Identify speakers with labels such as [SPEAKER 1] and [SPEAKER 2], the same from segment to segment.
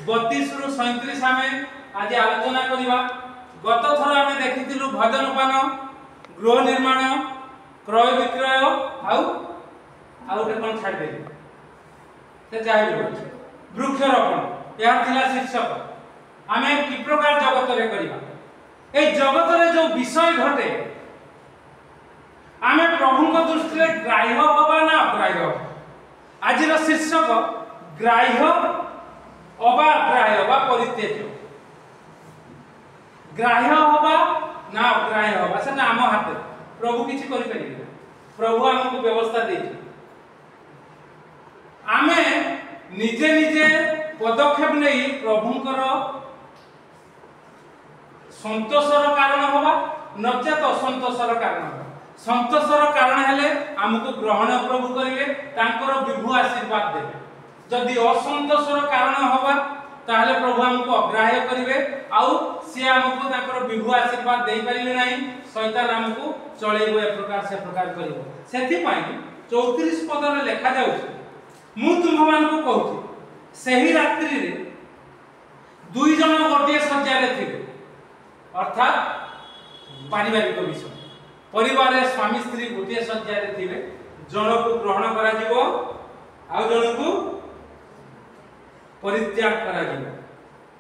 [SPEAKER 1] 32 रु 37 आमे आज आलोचना करिबा। गत थर आमे देखिथिलु भजनपान, गृह निर्माण, क्रय विक्रय आउ कोन छाड़ दे से चाहिए वृक्षरोपण या थिला शीर्षक। आमे कि प्रकार जगत रे करिबा ए जगत रे जो विषय घटे आमे प्रभु को दृष्टि रे ग्राह्य होबा ना अग्राह्य। आज रो शीर्षक ग्राह्य अबा अग्राह्य बा परित्यज्य। ग्राह्य होबा ना अग्राह्य होबा से नाम हाथ प्रभु किछि करि परिबे। प्रभु हमको व्यवस्था दे आमे निजे निजे पदक्षेप नहीं प्रभुंकर संतोषर कारण होबा नचेत असंतोषर कारण होबा। संतोषर कारण हेले हमको ग्रहण प्रभु करिवे तांकर विभु आशीर्वाद देबे। जदि असंतोषर कारण होबा ताहले प्रभु हमको अग्राह्य करिवे आउ से हमको तांकर विभु आशीर्वाद देई परिवे नाही। शैतान हमको चलेबो ए प्रकार से प्रकार करिवो। सेथि पई 34 पद रे लिखा जाउछि मु तुममान को कहूछि सही रात्रि रे दुई जन गोटे सज्जा रे थिबे। अर्थात पारिवारिक विषय परिवार रे स्वामी स्त्री गोटे सज्जा रे थिबे। जन को ग्रहण करा जिवो आ जन को परित्याग करा जिवो।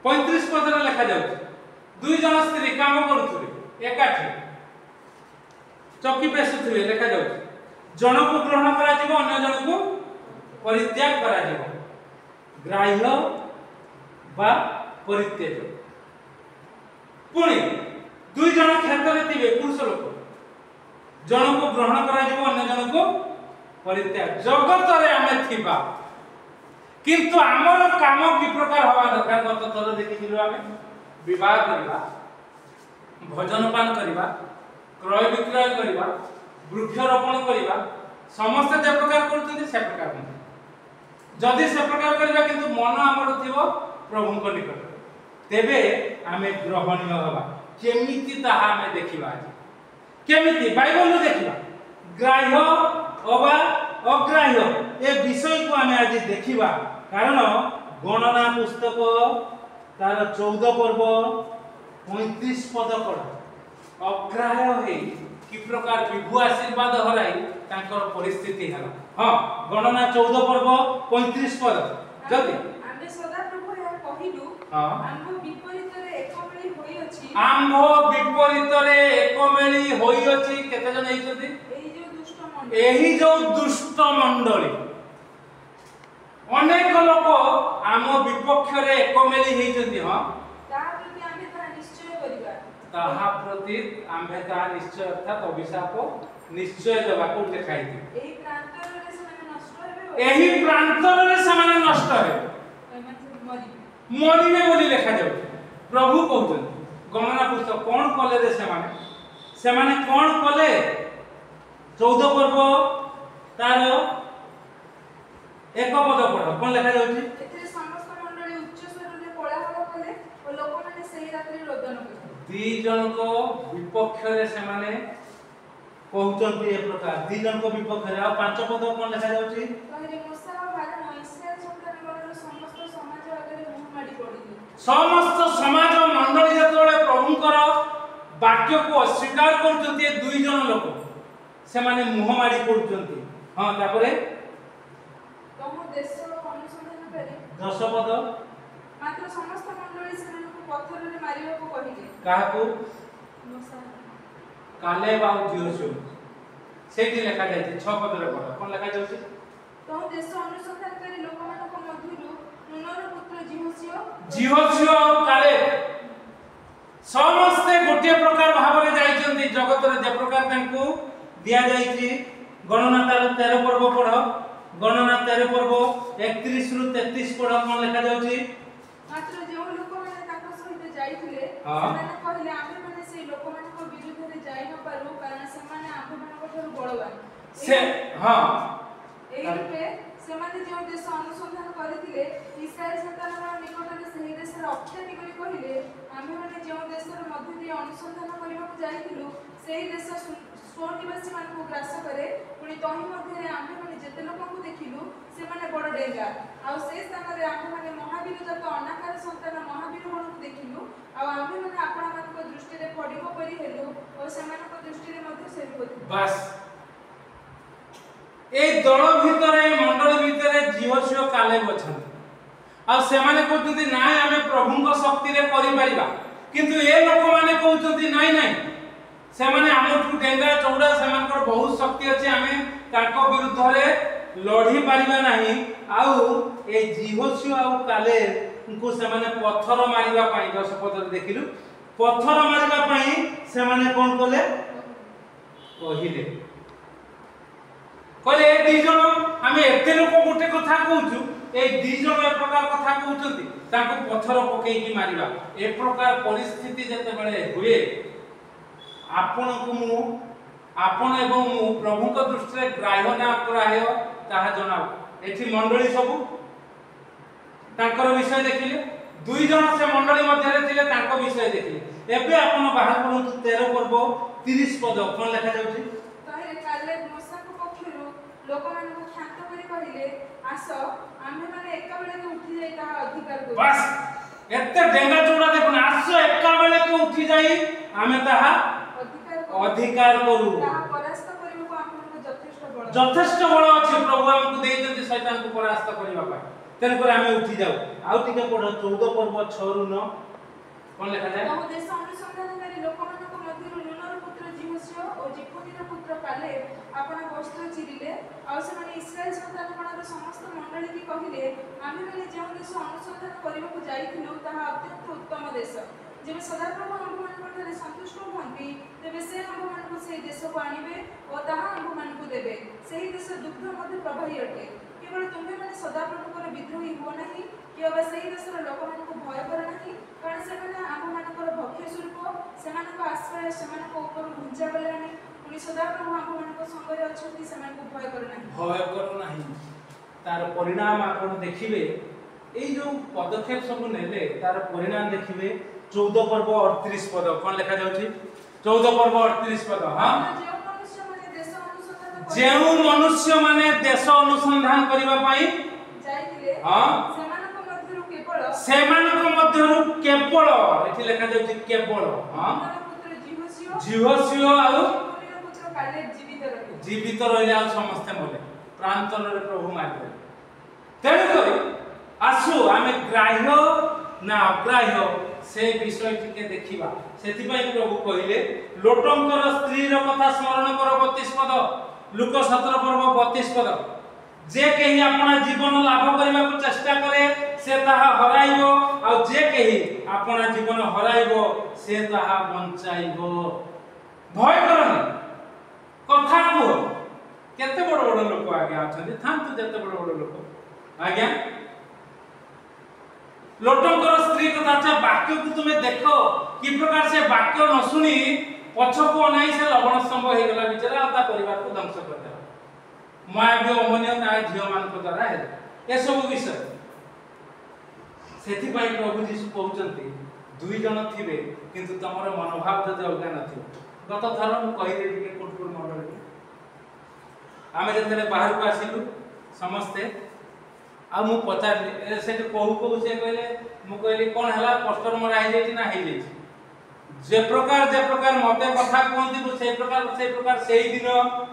[SPEAKER 1] 35 पद रे लिखा जाउछि दुई जन स्त्री काम करूथिबे एकाठी चौकी पेसुथिबे लिखा जाउछि। जन को ग्रहण करा जिवो अन्य जन को परित्याग करा जिवो। ग्राह्य बा परित्याग। पुणी दुई जन क्षेत्र रे थिबे पुरुष लोक जन को ग्रहण करा जिवो अन्य जन को परित्याग। जगत रे आमे थिबा किंतु हमर काम कि प्रकार हवा दरकार। गत थर देखिथिलु आमे विवाह करबा, भोजन पान करबा, क्रय विक्रय करबा, वृक्षरोपण करबा समस्त जे प्रकार करथि से प्रकार नहीं। जदि से प्रकार करबा किंतु मन हमर थिबो प्रभु को निकट तेबे आमे ग्रहणीय हवा। केमिति ताहा आमे देखिबा केमिति बाइबल देखिबा ग्राह्य अबा अग्राह्य ए विषय को आमे आज देखिबा। कारण गणना पुस्तक तार 14 पर्व 35 पद पढ़ अग्राह्य हे कि प्रकार विभु आशीर्वाद हराई तांकर परिस्थिति हला। हां गणना 14 पर्व 35 पद जदि
[SPEAKER 2] आमे सदा प्रभु या कहिलु आम्भ विपरीत रे एकमेली होई अछि।
[SPEAKER 1] आम्भ विपरीत रे एकमेली होई अछि। केते जन हेइछथि एही जो दुष्ट मंडली अनेक लोक आम विपक्ष रे एकमेली हेइछथि। हां ताहा प्रति आम्भे ता निश्चय अर्थात अभिशाप निश्चय देबा को देखाइथि। एही प्रांतर रे समान नष्ट हे मरिबे बोली लिखा जाउ। प्रभु कहउछन गणना पुस्तक कोन कले रे सेमाने कोन कले 14 पर्व तार एक पद पढ़ कोन लिखा जाउछि
[SPEAKER 2] एथिरे समस्त मंडली उच्च स्वर रे कोलाहल कले ओ लोक माने सेही रात्रि रोदन कले।
[SPEAKER 1] दी जन को विपक्ष रे सेमाने कहउछन्ती ए प्रकार दी जन को विपक्ष रे आ 5 पद कोन लिखा जाउछि
[SPEAKER 2] कहले मूसा और हारून इस्राएल संतानगर समस्त समाज आगे मुंह माडी पड़िले।
[SPEAKER 1] समस्त समाज मंडली जतोले प्रभुकर वाक्य को अस्वीकार करछन्ती ए दुई जन लोक सेमाने मुंह माडी पड़छन्ती। हां तापरे
[SPEAKER 2] तमो देश अनुसंधान करे
[SPEAKER 1] 10 पद
[SPEAKER 2] मात्र समस्त मंडली सेମାନଙ୍କୁ पत्थर रे मारिବାକୁ कहिले।
[SPEAKER 1] काहाकू
[SPEAKER 2] मूसा
[SPEAKER 1] कालेब आ जोशुआ सेठी लिखा जायछि 6 पद रे पढ़ कोन लिखा जायछि
[SPEAKER 2] तो देश अनुसंधान करे लोकମାନଙ୍କ मध्यରୁ नूनर पुत्र
[SPEAKER 1] जिहोशुआ और कालेब समस्त गोटे प्रकार भाव रे जाइछन्ती जगत रे जे प्रकार तांको दिया जायछि। गणना 13 पर्व पढ़ गणना 13 पर्व 31 रु 33 पढ़ कोन लिखा जाउछि
[SPEAKER 2] मात्र जे लोक माने ताको सहित जाइथिले सेमाने कहिले आमे माने से लोक मानको विरुद्ध रे जाई न पारु कारण सेमाने आमे मानको ठर बळवान
[SPEAKER 1] से हां
[SPEAKER 2] एई रूपे सेमाने जे देश अनुसंधान करिथिले इस्राएल संतानमान निकटरे सेही देश रे अक्षति करी कहिले आमे माने जे देश रे मध्य दे अनुसंधान करबाक जाइथिलु सेही देश स्वनिवासी मानको ग्रास करे पुनी तही मध्य रे आमे माने जेते लोकଙ୍କୁ देखिलु सेमाने बड़ डेंगा आ से स्थान रे आमे माने महावीर जत अना ଆପଣଙ୍କର ସନ୍ତାନ ମହାବୀର ମାନଙ୍କୁ ଦେଖିଲୁ ଆଉ ଆମ୍ଭେମାନେ ଆପଣମାନଙ୍କ ଦୃଷ୍ଟିରେ ପଡ଼ିବ ପରି ହେଲୁ ଓ ସେମାନଙ୍କ ଦୃଷ୍ଟିରେ ମଧ୍ୟ ସେବକ ଥିଲୁ।
[SPEAKER 1] ବାସ୍ এই দল ভিতরে মণ্ডলী ভিতরে জিহୋଶୁଅ କାଲେବ ଅଛନ୍ତି ଆଉ ସେମାନେ କହୁଛନ୍ତି ନାଇଁ ଆମେ ପ୍ରଭୁଙ୍କ ଶକ୍ତିରେ କରିପାରିବା କିନ୍ତୁ ଏ ଲୋକମାନେ କହୁଛନ୍ତି ନାଇଁ ନାଇଁ ସେମାନେ ଆମଠୁ ଡେଙ୍ଗା ଚଉଡ଼ା ସେମାନଙ୍କର ବହୁତ ଶକ୍ତି ଅଛି ଆମେ ତାଙ୍କ ବିରୁଦ୍ଧରେ ଲଢ଼ି ପାରିବା ନାହିଁ ଆଉ ଏ ଜିହୋଶୁଅ ଆଉ କାଲେବଙ୍କୁ ସେମାନେ ପଥର ମାରିବା ପାଇଁ 10 ପଦରେ ଦେଖିଲୁ ପଥର ମାରିବା ପାଇଁ ସେମାନେ କ'ଣ କଲେ କହିଲେ କହିଲେ ଏ ଦି ଜଣ ଆମେ ଏତେ ଲୋକ ଗୋଟେ କଥା କହୁଛୁ এই ଦି ଜଣ ଏ ପ୍ରକାର କଥା କହୁଛନ୍ତି ତାଙ୍କୁ ପଥର ପକେଇକି ମାରିବା ଏ ପ୍ରକାର ପରିସ୍ଥିତି ଯେତେବେଳେ ହୁଏ ଆପଣ ଏବଂ ମୁଁ ପ୍ରଭୁଙ୍କ ଦୃଷ୍ଟିରେ ଗ୍ରାହ୍ୟ ନା ଅଗ୍ରାହ୍ୟ ତାହା ଜଣାଉ ଏଠି ମଣ୍ଡଳୀ ସବୁ ତାଙ୍କର ବିଷୟ ଦେଖିଲେ ଦୁଇ ଜଣ ସେ ମଣ୍ଡଳୀ ମଧ୍ୟରେ ଥିଲେ ତାଙ୍କ ବିଷୟ ଦେଖିଲେ ଏବେ ଆପଣ ବାହାର କରନ୍ତୁ 13 ପର୍ବ 30 ପଦ କ'ଣ ଲେଖା ଯାଉଛି
[SPEAKER 2] ତାହେଲେ କାଲେବ ମୋସାଙ୍କ ପକ୍ଷରୁ ଲୋକମାନଙ୍କୁ କ୍ଷାନ୍ତ କରି କହିଲେ ଆସ ଆମ୍ଭେମାନେ ଏକାବେଳକେ ଉଠି ଯାଇ ତାହା ଅଧିକାର କରୁ
[SPEAKER 1] ବାସ୍ ଏତେ ଡେଙ୍ଗା ଚଉଡ଼ା ଦେଖୁନ ଆସ ଏକାବେଳକେ ଉଠି ଯାଇ ଆମେ ତାହା ଅଧିକାର କରୁ
[SPEAKER 2] ତାହା ପରାସ୍ତ କରିବାକୁ ଆମକୁ
[SPEAKER 1] ଯଥେଷ୍ଟ ବଳ ଅଛି ପ୍ରଭୁ ଆମକୁ ଦେଇଛନ୍ତି ଶୈତାନକୁ ପରାସ୍ତ କରିବା ପାଇଁ ତେଣୁ କରି ଆମେ ଉଠି ଯାଉ ଆଉ ଟିକେ ପଢ 14 ପର୍ବ 6 ରୁ 9 କ'ଣ ଲେଖା ଯାଏ
[SPEAKER 2] ବହୁ ଦେଶ ଅନୁସନ୍ଧାନକାରୀ ଲୋକମାନଙ୍କ ମଧ୍ୟରୁ ନୂନର ପୁତ୍ର ଜିହୋଶୁଅ ଓ ଜେଫୁନିର ପୁତ୍ର କାଲେବ ଆପଣ ବସ୍ତ୍ର ଚିରିଲେ ଆଉ ସେମାନେ ଇସ୍ରାଏଲ ସନ୍ତାନଗଣର ସମସ୍ତ ମଣ୍ଡଳୀକି କହିଲେ ଆମ୍ଭେମାନେ ଯେଉଁ ଦେଶ ଅନୁସନ୍ଧାନ କରିବାକୁ ଯାଇଥିଲୁ ତାହା ଅତ୍ୟନ୍ତ ଉତ୍ତମ ଦେଶ ଯେବେ ସଦାପ୍ରଭୁ ଆମ୍ଭମାନଙ୍କଠାରେ ସନ୍ତୁଷ୍ଟ ହୁଅନ୍ତି ତେବେ ସେ ଆମ୍ଭମାନଙ୍କୁ ସେହି ଦେଶକୁ ଆଣିବେ ଓ ତାହା ଆମ୍ଭମାନଙ୍କୁ ଦେବେ ସେହି ଦେଶ ଦୁଗ୍ଧ ମଧ୍ୟ ପ୍ରବାହୀ ଅଟେ କେବଳ ତୁମ୍ଭେମାନେ ସଦାପ୍ରଭୁଙ୍କର ବିଦ୍ରୋହୀ ହୁଅ ନାହିଁ କି ଅବା ସେହି ଦେଶର ଲୋକମାନଙ୍କୁ ଭୟ କର ନାହିଁ କାରଣ ସେମାନେ ଆମ୍ଭମାନଙ୍କର ଭକ୍ଷ୍ୟ ସ୍ୱରୂପ ସେମାନଙ୍କ ଆଶ୍ରୟ ସେମାନଙ୍କ ଉପରୁ ଘୁଞ୍ଚା ଗଲାଣି ପୁଣି ସଦାପ୍ରଭୁ ଆମ୍ଭମାନଙ୍କ ସଙ୍ଗରେ ଅଛନ୍ତି ସେମାନଙ୍କୁ ଭୟ କର ନାହିଁ
[SPEAKER 1] ତାର ପରିଣାମ ଆପଣ ଦେଖିବେ এই যে পদক্ষেপ সবু নেলে তার পরিণাম দেখিবে 14 পর্ব 38 পদ কোন লেখা যাচ্ছে 14 পর্ব 38 পদ হ্যাঁ যেউ মনুষ্য মানে দেশ অনুসন্ধান করিবা পাই
[SPEAKER 2] যাইতিলে
[SPEAKER 1] হ্যাঁ সেমানক মধ্যরু কেবল এটি লেখা যাচ্ছে কেবল হ্যাঁ জিহোশুও আর জীবিত রইলে আর সমস্ত মরে প্রান্তরে প্রভু মারিবে তেণু করে আসু আমি গ্রাহ্য না অগ্রাহ্য সে বিষয়টিকে দেখিবা সেতিপাই প্রভু কহিলে লোটঙ্কর স্ত্রীর কথা স্মরণ কর 32 পদ লুক 17 পর্ব 32 পদ যে কেহি আপনা জীবন লাভ করিବାକୁ চেষ্টা করে সে তাহা হরাইব আর যে কেহি আপনা জীবন হরাইব সে তাহা বঞ্চাইব ভয় করনি কথা কুহ কেতে বড় বড় লোক আগে আছেন থান্তু যেতে বড় বড় লোক আজ্ঞা লোটঙ্কর স্ত্রী কথা বাক্যକୁ তুমি দেখো কি প্রকার সে বাক্য ন শুনি পছকু অনাই সে লবণ স্তম্ভ হয়ে গলা বিচরা আর তা পরিবারକୁ ধ্বংস করে দেলা মায়াবী অমনীয় তা ঝিও ମାନଙ୍କ দ্বারা হেলা এসব বিষয় সেথিপাই প্রভু যীশু কହୁଛନ୍ତି দুই জন থিবে কিন্তু তোমার মনোভাব যদি অলগা নথিব গত থর মু কহিলি টিকে কোটপুর মন্ডলী আমি যেতে বাহারକୁ আসিলু সমস্তে आ मु पचारली से कहू कहू से कहले मु कहली कोन हला पोस्टर मरा हे जेती ना हे जेती जे प्रकार मते कथा कहंती मु से प्रकार सेही दिन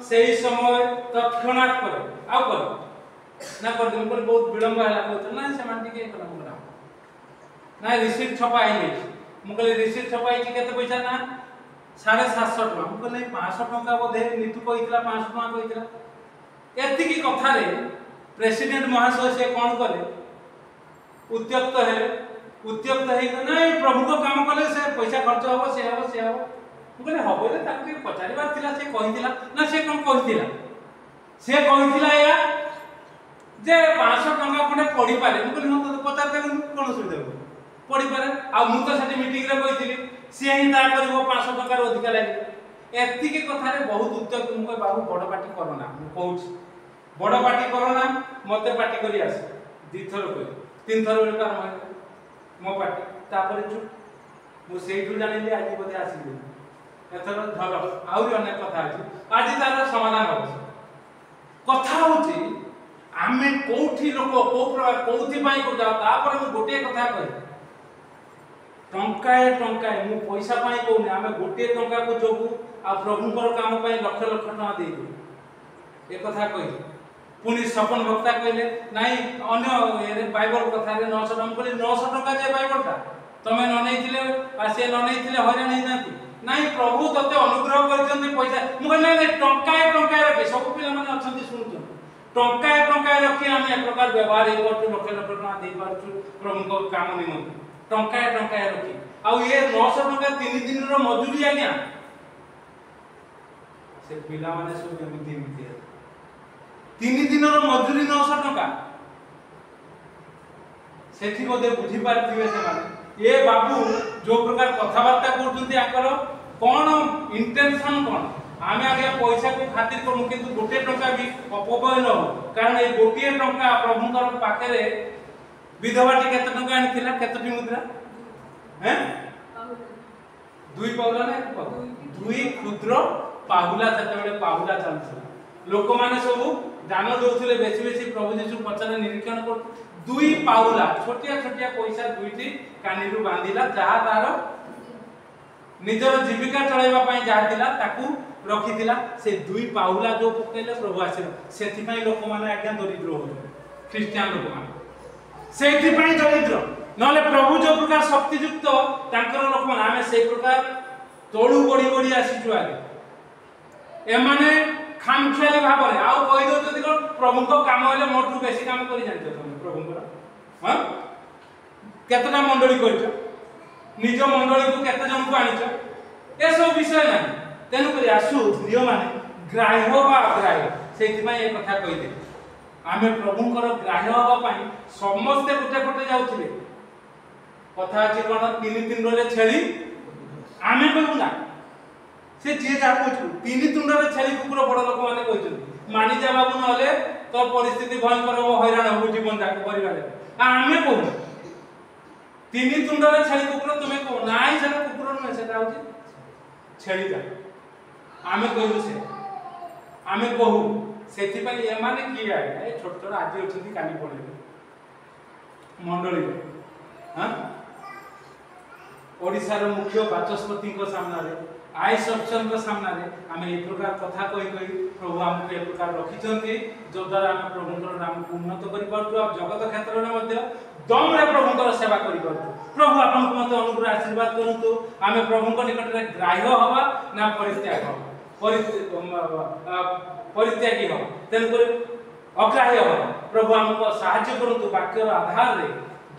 [SPEAKER 1] सेही समय तत्क्षणात करे आ करे ना कर दिन पर बहुत विलंब हला कहत ना से मान टिके करा मुरा ना रिसीट छपा हे जेती मु कहली रिसीट छपा हे केते पैसा ना 750 टका मु कहली 500 टका बोधे नीतू कहितला 500 टका कहितला एति की कथा रे प्रेसिडेंट महाशय से कौन करे उत्यक्त है नहीं प्रभु को काम कले से पैसा खर्च हो से कहले हबो रे ताके पचारिबार थिला से कहितिला ना से कोन कहितिला से कहितिला या जे 500 टका कोने पड़ी पारे मु कहले हम तो पचार दे कोन सुविधा पड़ी पारे आ मु तो सेठी मीटिंग रे कहितिली से ही ता करबो 500 टका रो अधिक लागि एति के कथा रे बहुत उत्यक्त मु कह बाबू बड़ पार्टी करना मु कहूछ बड़ पार्टी करना मते पार्टी करी आस दी थर कह तीन थर बेकार मो पार्टी तापर चुप मु सेठू जानिली आज बोधे आसिली एथर धर आउरी अनेक कथा अछि आज तार समाधान हो कथा होची आमे कोठी लोक को प्रकार कोथि पाई को जाओ तापर मु गोटे कथा कहि टंकाए मु पैसा पाई कोने आमे गोटे टंका को जोगु आ प्रभुकर काम पाई लक्ष लक्ष टका देबो ए कथा कहि पुनी सपन वक्ता कहले नाही अन्य बाइबल कथा रे 900 टका कहले 900 टका जे बाइबलटा तमे न नैथिले आ से न नैथिले हैरान नै जाती नाही प्रभु तते अनुग्रह करछन्ते पैसा मु कहले टंकाए रखे सब पिला माने अछन्ती सुनुछन टंकाए रखी आमे एक प्रकार व्यवहार हे करछु लक्ष लक्ष टका दे पारछु प्रभु को काम निमंते टंकाए रखी आ ये 900 टका 3 दिन रो मजूरी आज्ञा से पिला माने सब एमिति 3 दिन रो मजूरी 900 टका सेठी बोधे बुझी पारथिबे से माने ए बाबू जो प्रकार कथावार्ता करछन्ती आकर कोन इंटेंशन कोन आमे आगे पैसा को खातिर करू किंतु गोटे टंका भी अपव्यय न हो कारण ए गोटे टंका प्रभुकर पाखरे विधवाटी केते टंका आनिथिला केतटी मुद्रा हैं दुई पाहुला ना एक पाहुला दुई क्षुद्र पाहुला सेतेबेले पाहुला चलथिला लोक माने सब दान दउथिले बेसी प्रभु यीशु पछरे निरीक्षण कर दुई पाहुला छोटिया पैसा दुईटी कानीरु बांधिला जहा तार निजर जीविका चलाइबा पई जा दिला ताकू रखिथिला से दुई पाहुला जो पकेले प्रभु आसीला सेथि पई लोक माने आज्ञा दरिद्र हो ख्रिस्टियन लोक माने सेथि पई दरिद्र नले प्रभु जो प्रकार शक्ति युक्त तांकर लोक माने आमे से प्रकार तोळू बड़ी आसीजु आगे एमाने खामखियाली भाबरे आउ कहि दो जदि कोन प्रभु को काम होले मोटू बेसी काम करि जानतो तुम प्रभु को हां केतना मंडली करछ निज मंडली को केते जन को आनिछ ए सब विषय नै तेनु करी आसु नियो माने ग्राह्य बा अग्राह्य सेति पई ए कथा कहि दे आमे प्रभुकर ग्राह्य होबा पई समस्त गुटे गुटे जाउथिले कथा अछि कोन 3 तुंडरे छेली आमे कहू ना से जे जा कहू 3 तुंडरे छेली कुकुर बड़ लोक माने कहउछन मानि जा बाबू नले तो परिस्थिति भयंकर हो हैरान हो जीवन जाक परिवार आमे कहू 3 तुंडरे छेली कुकुर तुमे कहू नाइ से कुकुर न सेटा होछि छेली जा आमे कहू से आमे कहू सेति पई ए माने की आए ए छोट छोट आज अछंती काली पड़े मंडली हां ओडिसा रो मुख्य बाचस्पति को सामना रे आई सक्षम को सामना रे आमे ए प्रकार कथा कहि प्रभु हमके ए प्रकार रखिचंती जो द्वारा हम प्रभुकर नाम को उन्नत करि पारतु आ जगत क्षेत्र रे मध्य दम रे प्रभुकर सेवा करि पारतु प्रभु आपन को मते अनुग्रह आशीर्वाद करंतु आमे प्रभुक निकट रे ग्राह्य हवा ना परित्याग परित्यागी हो तेन कर अग्राह्य हो प्रभु हमको सहाय्य करंतु वाक्यर आधार रे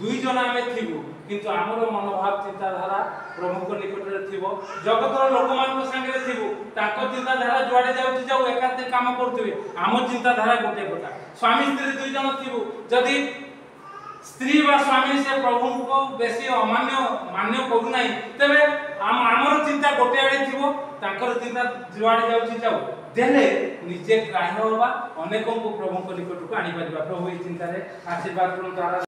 [SPEAKER 1] दुई जन आमे थिबु किंतु हमर मनोभाव चिंताधारा प्रभु को निकट रे थिबो जगतर लोक मान को संगे थिबु ताको चिंताधारा जुआडे जाउची जाउ एकाते काम करथुबे हम चिंताधारा गोटे कथा स्वामी स्त्री दुई जन थिबु जदी स्त्री बा स्वामी से प्रभु को बेसी अमान्य मान्य करू नाही तबे हमर चिंता गोटे आडे थिबो ताकर चिंता जुआडे जाउची जाउ देले निजे ग्राह्य होबा अनेकों को प्रभु को निकट को आनी परिबा प्रभु ए चिंता रे आशीर्वाद करन